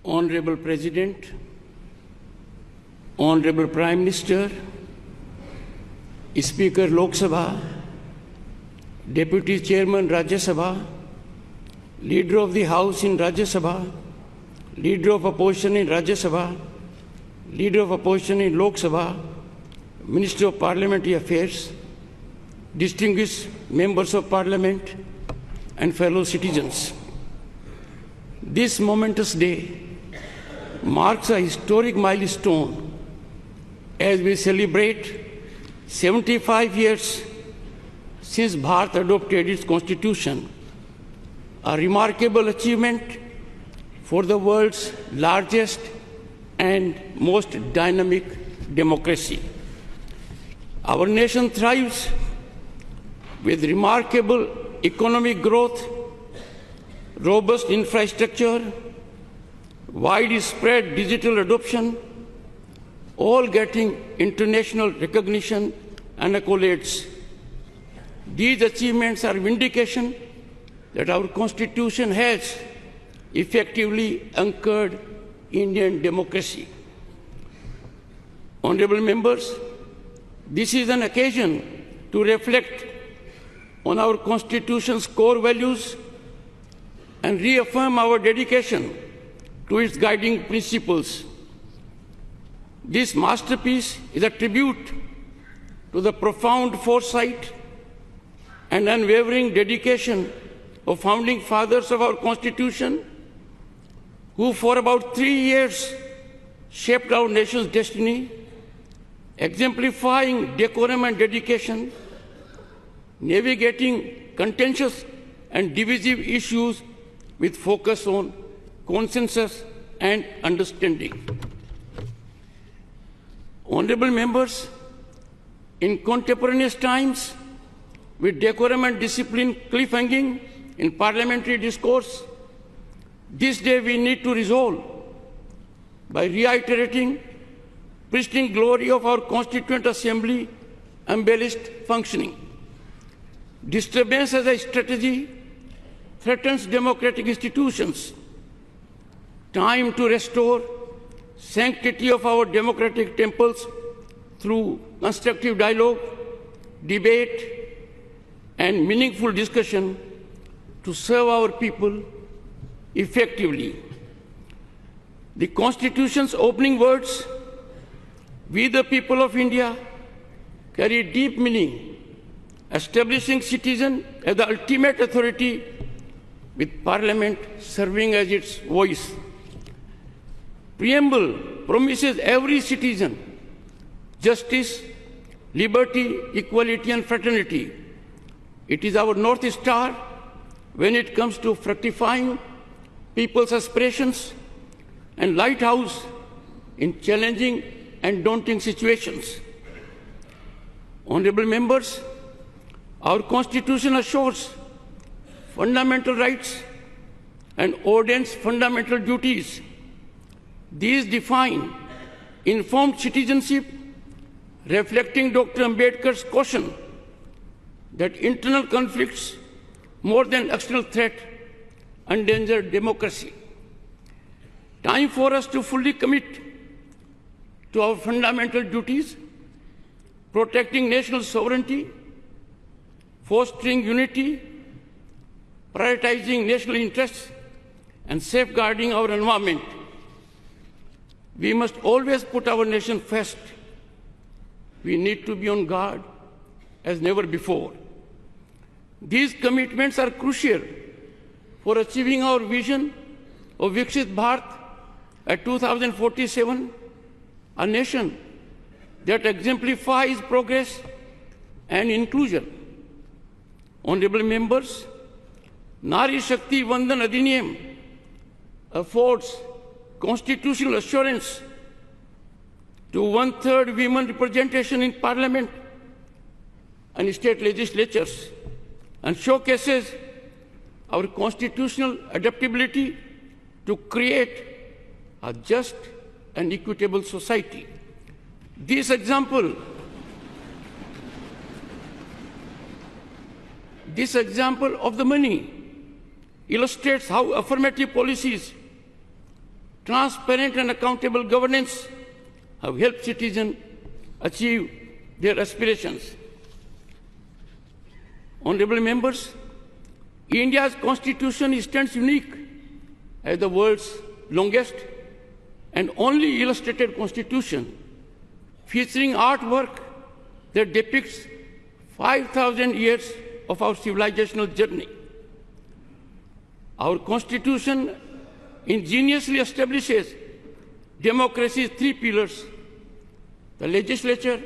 Honorable President, Honorable Prime Minister, Speaker Lok Sabha, Deputy Chairman Rajya Sabha, Leader of the House in Rajya Sabha, Leader of Opposition in Rajya Sabha, Leader of Opposition in Lok Sabha, Minister of Parliamentary Affairs, distinguished members of Parliament, and fellow citizens. This momentous day marks a historic milestone as we celebrate 75 years since Bharat adopted its constitution, a remarkable achievement for the world's largest and most dynamic democracy. Our nation thrives with remarkable economic growth, robust infrastructure, widespread digital adoption, all getting international recognition and accolades. These achievements are vindication that our Constitution has effectively anchored Indian democracy. Honorable members, this is an occasion to reflect on our Constitution's core values and reaffirm our dedication to its guiding principles. This masterpiece is a tribute to the profound foresight and unwavering dedication of founding fathers of our Constitution, who for about 3 years shaped our nation's destiny, exemplifying decorum and dedication, navigating contentious and divisive issues with focus on consensus and understanding. Honorable members, in contemporaneous times, with decorum and discipline cliff-hanging in parliamentary discourse, this day we need to resolve by reiterating pristine glory of our Constituent Assembly embellished functioning. Disturbance as a strategy threatens democratic institutions. Time to restore sanctity of our democratic temples through constructive dialogue, debate, and meaningful discussion to serve our people effectively. The Constitution's opening words, "We the people of India," carry deep meaning, establishing citizen as the ultimate authority, with Parliament serving as its voice. Preamble promises every citizen justice, liberty, equality, and fraternity. It is our North Star when it comes to fructifying people's aspirations and lighthouse in challenging and daunting situations. Honorable members, our Constitution assures fundamental rights and ordains fundamental duties. These define informed citizenship, reflecting Dr. Ambedkar's caution that internal conflicts, more than external threat, endanger democracy. Time for us to fully commit to our fundamental duties, protecting national sovereignty, fostering unity, prioritizing national interests, and safeguarding our environment. We must always put our nation first. We need to be on guard as never before. These commitments are crucial for achieving our vision of Viksit Bharat at 2047, a nation that exemplifies progress and inclusion. Honorable members, Nari Shakti Vandan Adhiniyam affords constitutional assurance to 1/3 women representation in Parliament and state legislatures, and showcases our constitutional adaptability to create a just and equitable society. This example of the many illustrates how affirmative policies transparent and accountable governance have helped citizens achieve their aspirations. Honorable members, India's constitution stands unique as the world's longest and only illustrated constitution, featuring artwork that depicts 5,000 years of our civilizational journey. Our constitution ingeniously establishes democracy's three pillars: the legislature,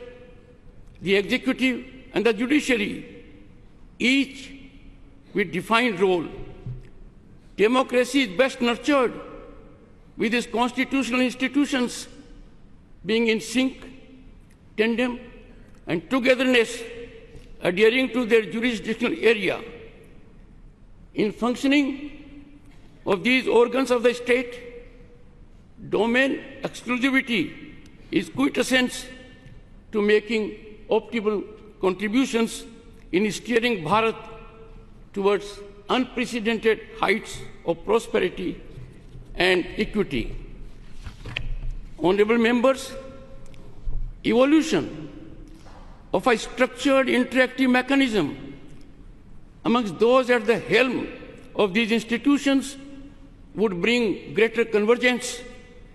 the executive, and the judiciary, each with defined role. Democracy is best nurtured with its constitutional institutions being in sync, tandem, and togetherness, adhering to their jurisdictional area. In functioning of these organs of the state, domain exclusivity is quintessence to making optimal contributions in steering Bharat towards unprecedented heights of prosperity and equity. Honorable members, evolution of a structured interactive mechanism amongst those at the helm of these institutions would bring greater convergence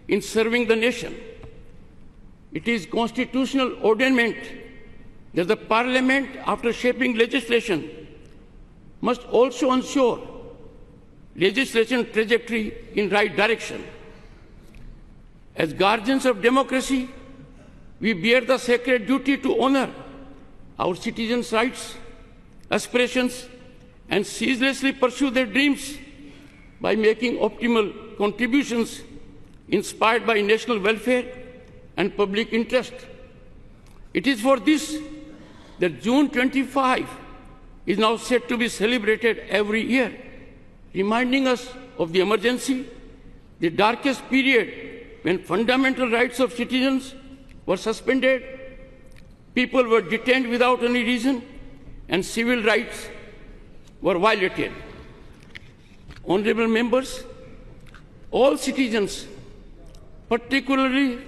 in serving the nation. It is constitutional ordainment that the Parliament, after shaping legislation, must also ensure legislation trajectory in right direction. As guardians of democracy, we bear the sacred duty to honor our citizens' rights, aspirations, and ceaselessly pursue their dreams by making optimal contributions inspired by national welfare and public interest. It is for this that June 25 is now set to be celebrated every year, reminding us of the emergency, the darkest period when fundamental rights of citizens were suspended, people were detained without any reason, and civil rights were violated. Honorable members, all citizens, particularly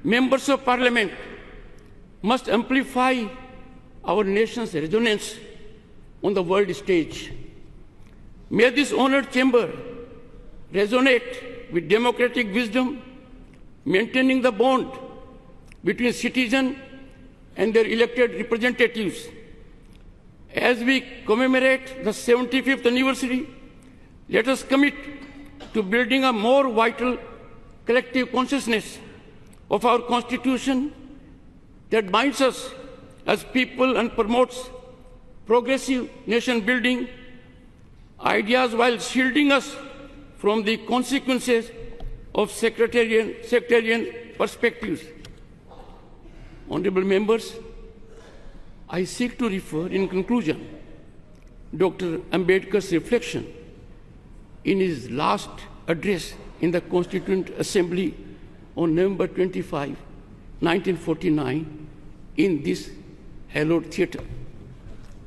members of Parliament, must amplify our nation's resonance on the world stage. May this honored chamber resonate with democratic wisdom, maintaining the bond between citizens and their elected representatives. As we commemorate the 75th anniversary, let us commit to building a more vital collective consciousness of our Constitution that binds us as people and promotes progressive nation building ideas while shielding us from the consequences of sectarian perspectives. Honorable members, I seek to refer in conclusion Dr. Ambedkar's reflection in his last address in the Constituent Assembly on November 25, 1949, in this hallowed theatre.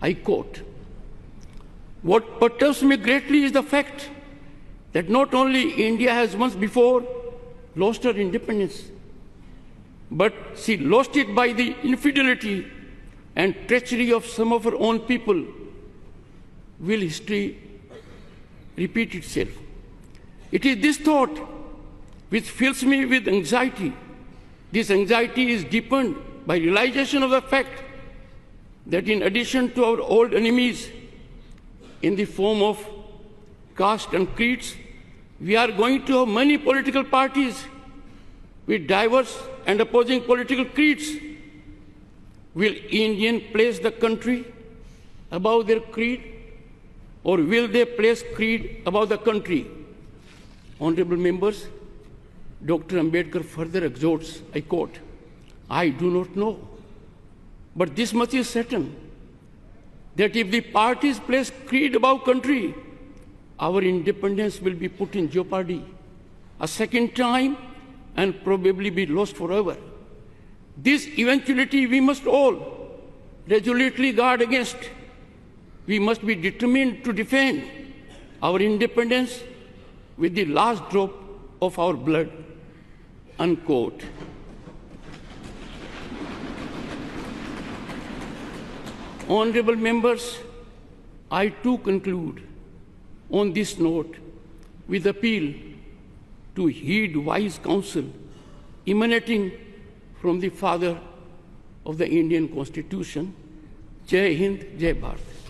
I quote, "What perturbs me greatly is the fact that not only India has once before lost her independence, but she lost it by the infidelity and treachery of some of her own people. Will history repeat itself?" It is this thought which fills me with anxiety. This anxiety is deepened by realization of the fact that in addition to our old enemies in the form of caste and creeds, we are going to have many political parties with diverse and opposing political creeds. Will Indians place the country above their creed, or will they place creed above the country? Honorable members, Dr. Ambedkar further exhorts, I quote, "I do not know, but this much is certain, that if the parties place creed above country, our independence will be put in jeopardy a second time and probably be lost forever. This eventuality we must all resolutely guard against. We must be determined to defend our independence with the last drop of our blood, unquote. Honorable members, I too conclude on this note with appeal to heed wise counsel emanating from the father of the Indian Constitution. Jai Hind, Jai Bharat.